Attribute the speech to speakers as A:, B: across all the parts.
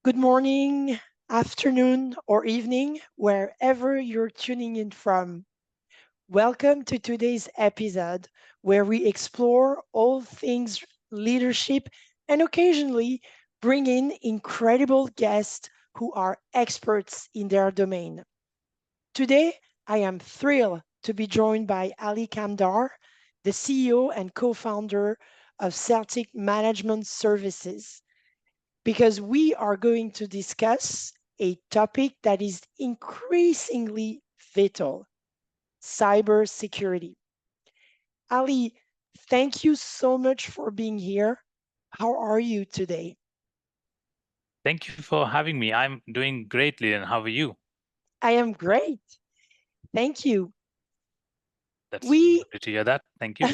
A: Good morning, afternoon, or evening, wherever you're tuning in from. Welcome to today's episode where we explore all things leadership and occasionally bring in incredible guests who are experts in their domain. Today, I am thrilled to be joined by Ali Kamdar, the CEO and co founder of Celtic Management Services, because we are going to discuss a topic that is increasingly vital: cybersecurity. Ali, thank you so much for being here. How are you today?
B: Thank you for having me. I'm doing great, Leon. How are you?
A: I am great. Thank you.
B: That's
A: We
B: lovely to hear that. Thank you.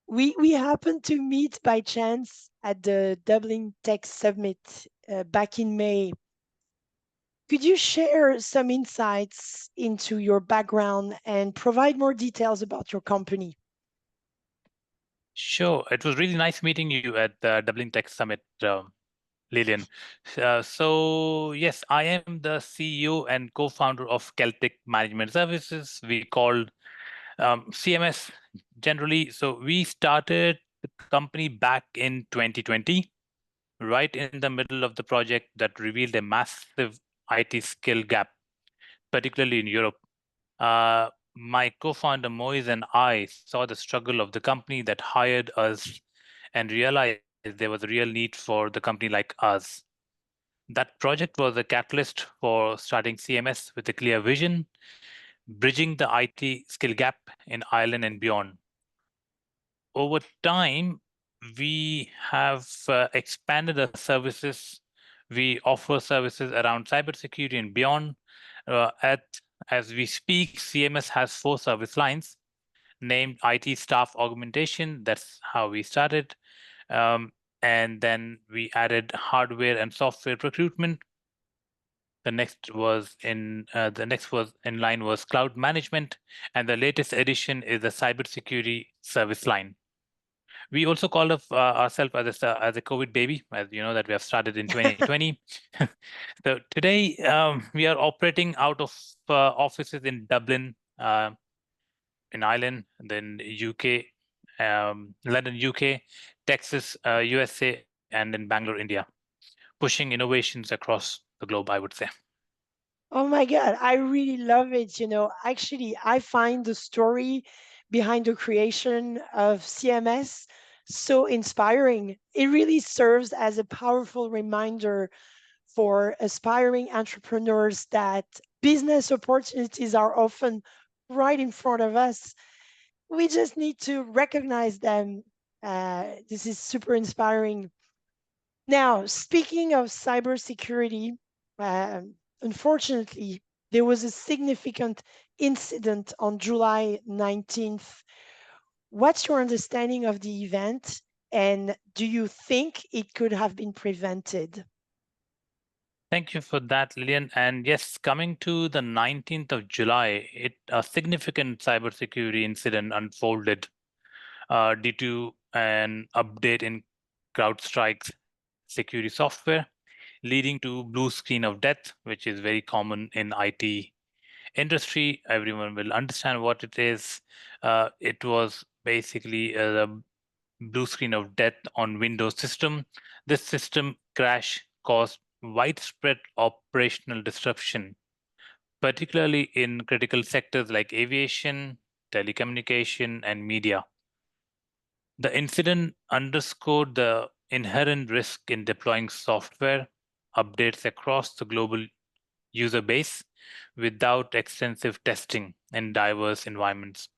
A: we happened to meet by chance at the Dublin Tech Summit back in May. Could you share some insights into your background and provide more details about your company?
B: Sure. It was really nice meeting you at the Dublin Tech Summit, Lillian. Yes, I am the CEO and co-founder of Celtic Management Services. We called CMS generally. So we started the company back in 2020, right in the middle of the project that revealed a massive IT skill gap, particularly in Europe. My co-founder Moise and I saw the struggle of the company that hired us and realized there was a real need for the company like us. That project was a catalyst for starting CMS with a clear vision, bridging the IT skill gap in Ireland and beyond. Over time, we have expanded our services. We offer services around cybersecurity and beyond. At As we speak, CMS has 4 service lines named IT staff augmentation. That's how we started. Um, and then we added hardware and software recruitment. The next was in line was cloud management, and the latest addition is the cybersecurity service line. We also called ourselves as a COVID baby, as you know that we have started in 2020. So today we are operating out of offices in Dublin, in Ireland, then UK, London, UK, Texas, USA, and in Bangalore, India, pushing innovations across the globe, I would say.
A: Oh my God, I really love it. Actually, I find the story behind the creation of CMS so inspiring. It really serves as a powerful reminder for aspiring entrepreneurs that business opportunities are often right in front of us. We just need to recognize them. This is super inspiring. Now, speaking of cybersecurity, unfortunately, there was a significant incident on July 19th. What's your understanding of the event, and do you think it could have been prevented?
B: Thank you for that, Lillian. And yes, coming to the 19th of July, a significant cybersecurity incident unfolded due to an update in CrowdStrike's security software, leading to blue screen of death, which is very common in IT industry. Everyone will understand what it is. It was basically a blue screen of death on Windows system. This system crash caused widespread operational disruption, particularly in critical sectors like aviation, telecommunication, and media. The incident underscored the inherent risk in deploying software updates across the global user base without extensive testing in diverse environments.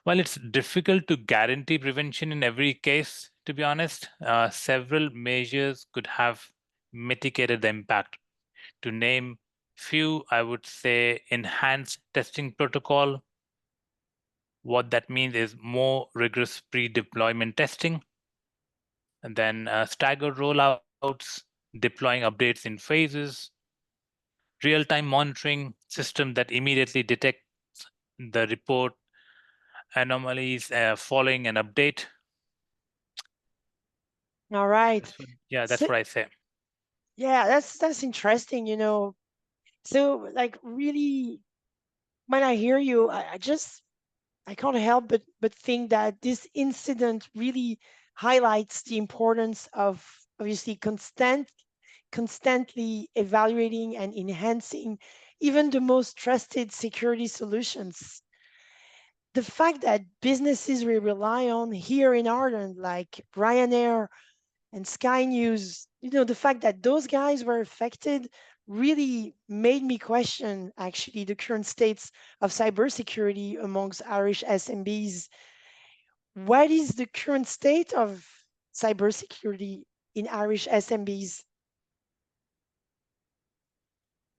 B: While it's difficult to guarantee prevention in every case, to be honest, several measures could have mitigated the impact. To name few, I would say enhanced testing protocol. What that means is more rigorous pre-deployment testing, and then staggered rollouts, deploying updates in phases, real-time monitoring system that immediately detects the report anomalies following an update.
A: All right.
B: Yeah,
A: So
B: that's what I say.
A: yeah, that's interesting, So like really when I hear you, I can't help but think that this incident really highlights the importance of obviously constantly evaluating and enhancing even the most trusted security solutions. The fact that businesses we rely on here in Ireland, like Ryanair and Sky News, the fact that those guys were affected really made me question actually the current states of cybersecurity amongst Irish SMBs. What is the current state of cybersecurity in Irish SMBs?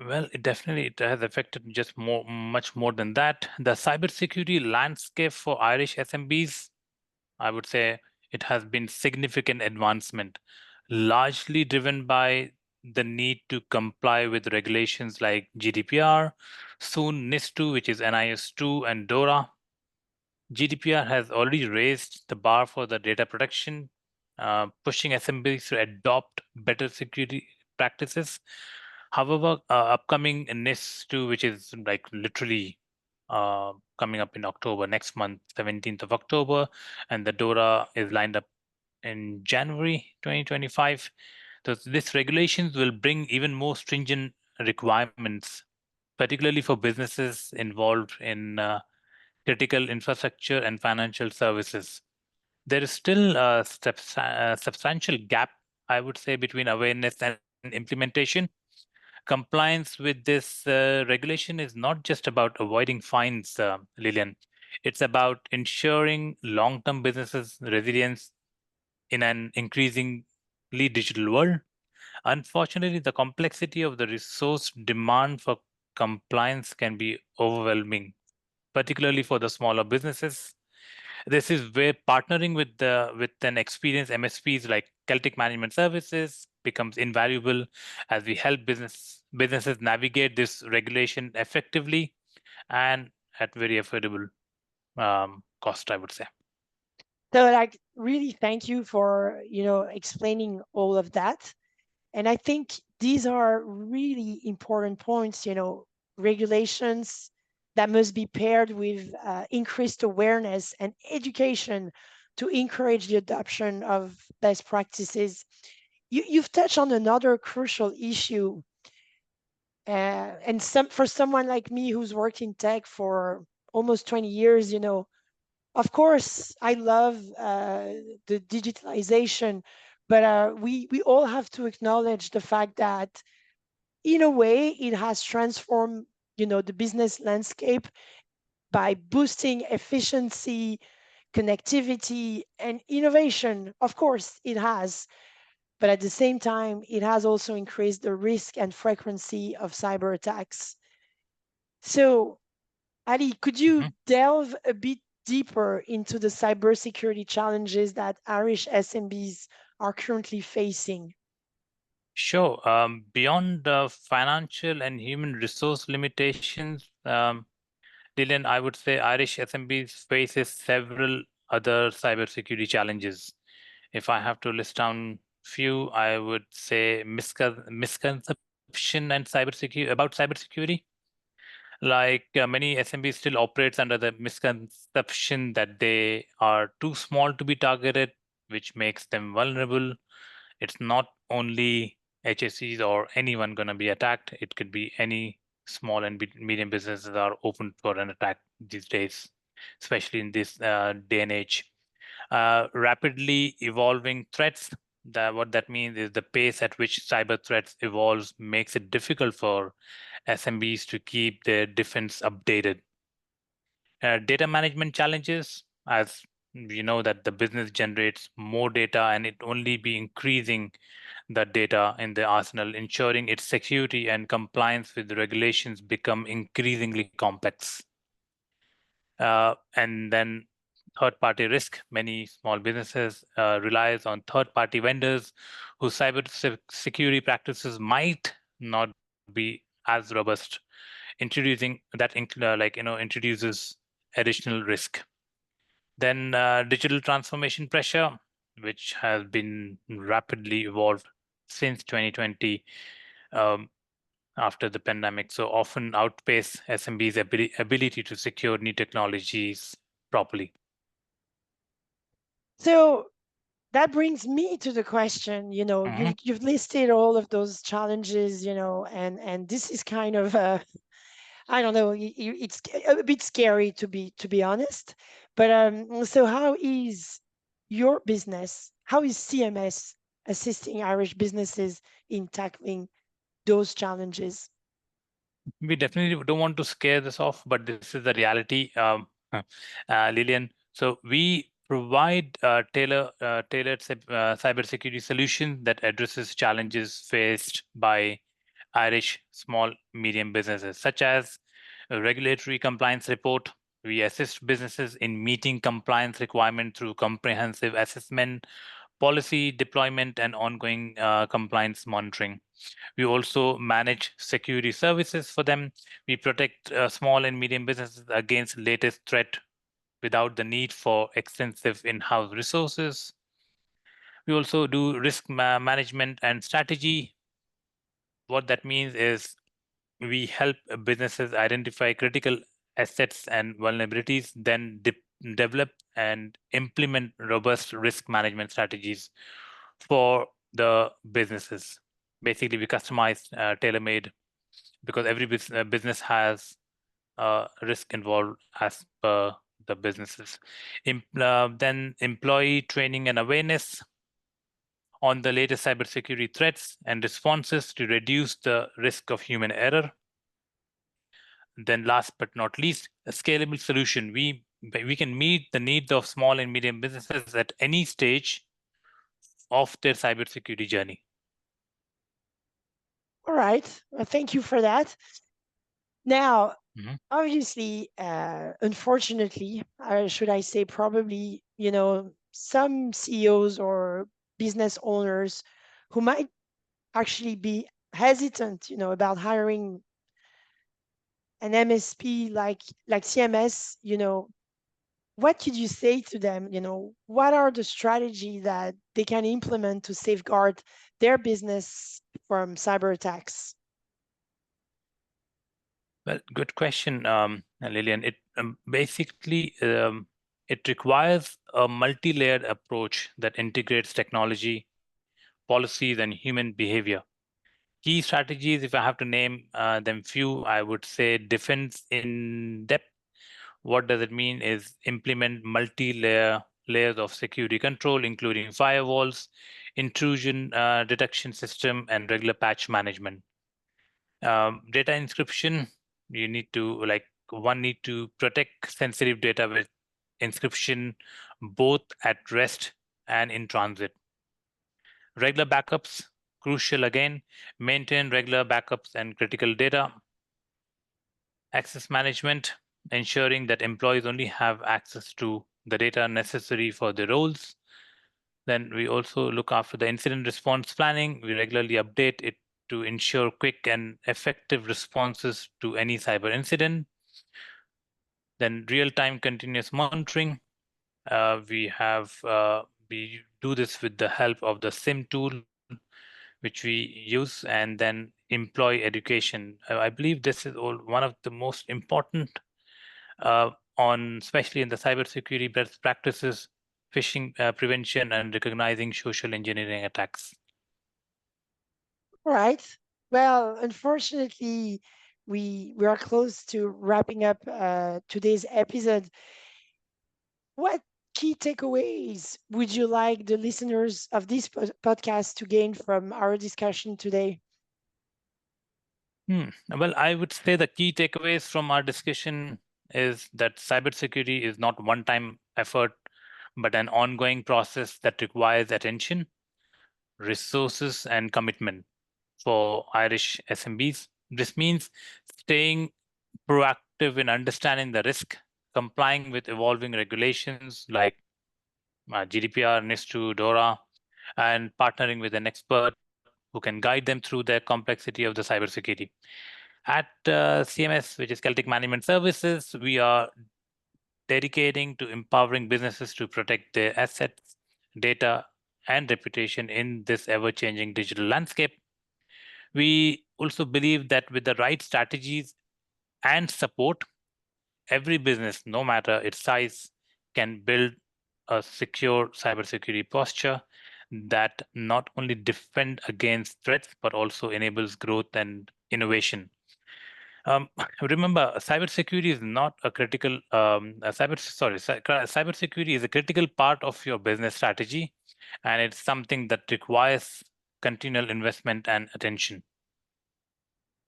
B: Well, it has affected just much more than that. The cybersecurity landscape for Irish SMBs, I would say it has been significant advancement, largely driven by the need to comply with regulations like GDPR, soon NIS2, which is NIS2, and DORA. GDPR has already raised the bar for the data protection, pushing SMBs to adopt better security practices. However, upcoming NIS2, which is like literally coming up in October, next month, 17th of October, and the DORA is lined up in January 2025. So these regulations will bring even more stringent requirements, particularly for businesses involved in critical infrastructure and financial services. There is still a substantial gap, I would say, between awareness and implementation. Compliance with this regulation is not just about avoiding fines, Lillian. It's about ensuring long-term businesses' resilience in an increasingly digital world. Unfortunately, the complexity of the resource demand for compliance can be overwhelming, particularly for the smaller businesses. This is where partnering with an experienced MSPs like Celtic Management Services becomes invaluable as we help businesses navigate this regulation effectively and at very affordable cost, I would say.
A: So like really thank you for, explaining all of that. And I think these are really important points, regulations that must be paired with increased awareness and education to encourage the adoption of best practices. You've touched on another crucial issue. And for someone like me who's worked in tech for almost 20 years, of course, I love the digitalization, but we all have to acknowledge the fact that in a way it has transformed the business landscape by boosting efficiency, connectivity, and innovation. Of course, it has, but at the same time, it has also increased the risk and frequency of cyber attacks. So Ali, could you
B: Mhm.
A: delve a bit deeper into the cybersecurity challenges that Irish SMBs are currently facing?
B: Sure. Beyond the financial and human resource limitations, Dylan, I would say Irish SMBs faces several other cybersecurity challenges. If I have to list down few, I would say misconception and cybersecurity about cybersecurity. Like many SMBs still operates under the misconception that they are too small to be targeted, which makes them vulnerable. It's not only HSCs or anyone going to be attacked. It could be any small and medium businesses are open for an attack these days, especially in this day and age. Rapidly evolving threats. What that means is the pace at which cyber threats evolves makes it difficult for SMBs to keep their defense updated. Data management challenges, as you know, that the business generates more data and it only be increasing the data in the arsenal, ensuring its security and compliance with the regulations become increasingly complex. And then third-party risk. Many small businesses relies on third-party vendors whose security practices might not be as robust, introducing that introduces additional risk. Then digital transformation pressure. which has been rapidly evolved since 2020 um, after the pandemic. So often outpace SMBs' ability to secure new technologies properly.
A: So that brings me to the question,
B: Mhm.
A: you've listed all of those challenges, and this is kind of I don't know, it's a bit scary to be honest. But so how is CMS assisting Irish businesses in tackling those challenges?
B: We definitely don't want to scare this off, but this is the reality, Lillian. So we provide tailored cybersecurity solutions that addresses challenges faced by Irish small medium businesses, such as a regulatory compliance report. We assist businesses in meeting compliance requirements through comprehensive assessment, policy deployment, and ongoing compliance monitoring. We also manage security services for them. We protect small and medium businesses against latest threat without the need for extensive in-house resources. We also do risk management and strategy. What that means is we help businesses identify critical assets and vulnerabilities, then develop and implement robust risk management strategies for the businesses. Basically, we customize, tailor-made, because every business has risk involved as per the businesses. Then employee training and awareness on the latest cybersecurity threats and responses to reduce the risk of human error. Then last but not least, a scalable solution. We can meet the needs of small and medium businesses at any stage of their cybersecurity journey.
A: All right. Well, thank you for that. Now,
B: Mhm.
A: obviously, unfortunately, should I say, probably, some CEOs or business owners who might actually be hesitant, about hiring an MSP like CMS, what could you say to them? What are the strategy that they can implement to safeguard their business from cyber attacks?
B: Well, good question, Lillian. It requires a multi-layered approach that integrates technology, policies, and human behavior. Key strategies, if I have to name them few, I would say defense in depth. What does it mean is implement layers of security control, including firewalls, intrusion detection system, and regular patch management. Data encryption, you need to one need to protect sensitive data with encryption both at rest and in transit. Regular backups, crucial again, maintain regular backups and critical data. Access management, ensuring that employees only have access to the data necessary for their roles. Then we also look after the incident response planning. We regularly update it to ensure quick and effective responses to any cyber incident. Then real-time continuous monitoring. We do this with the help of the SIM tool, which we use, and then employee education. I believe this is one of the most important on, especially in the cybersecurity best practices, phishing prevention, and recognizing social engineering attacks.
A: All right. Well, unfortunately, we are close to wrapping up today's episode. What key takeaways would you like the listeners of this podcast to gain from our discussion today?
B: Well, I would say the key takeaways from our discussion is that cybersecurity is not one-time effort, but an ongoing process that requires attention, resources, and commitment for Irish SMBs. This means staying proactive in understanding the risk, complying with evolving regulations like GDPR, NIS2, DORA, and partnering with an expert who can guide them through the complexity of the cybersecurity. At CMS, which is Celtic Management Services, we are dedicating to empowering businesses to protect their assets, data, and reputation in this ever-changing digital landscape. We also believe that with the right strategies and support, every business, no matter its size, can build a secure cybersecurity posture that not only defend against threats, but also enables growth and innovation. Um, Remember, cybersecurity is not a critical cybersecurity is a critical part of your business strategy, and it's something that requires continual investment and attention.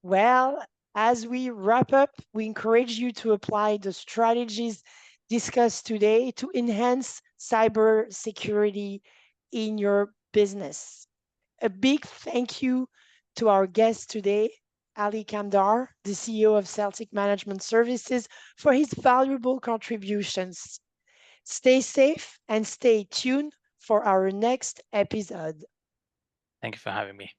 A: Well, as we wrap up, we encourage you to apply the strategies discussed today to enhance cyber security in your business. A big thank you to our guest today, Ali Kamdar, the CEO of Celtic Management Services, for his valuable contributions. Stay safe and stay tuned for our next episode.
B: Thank you for having me.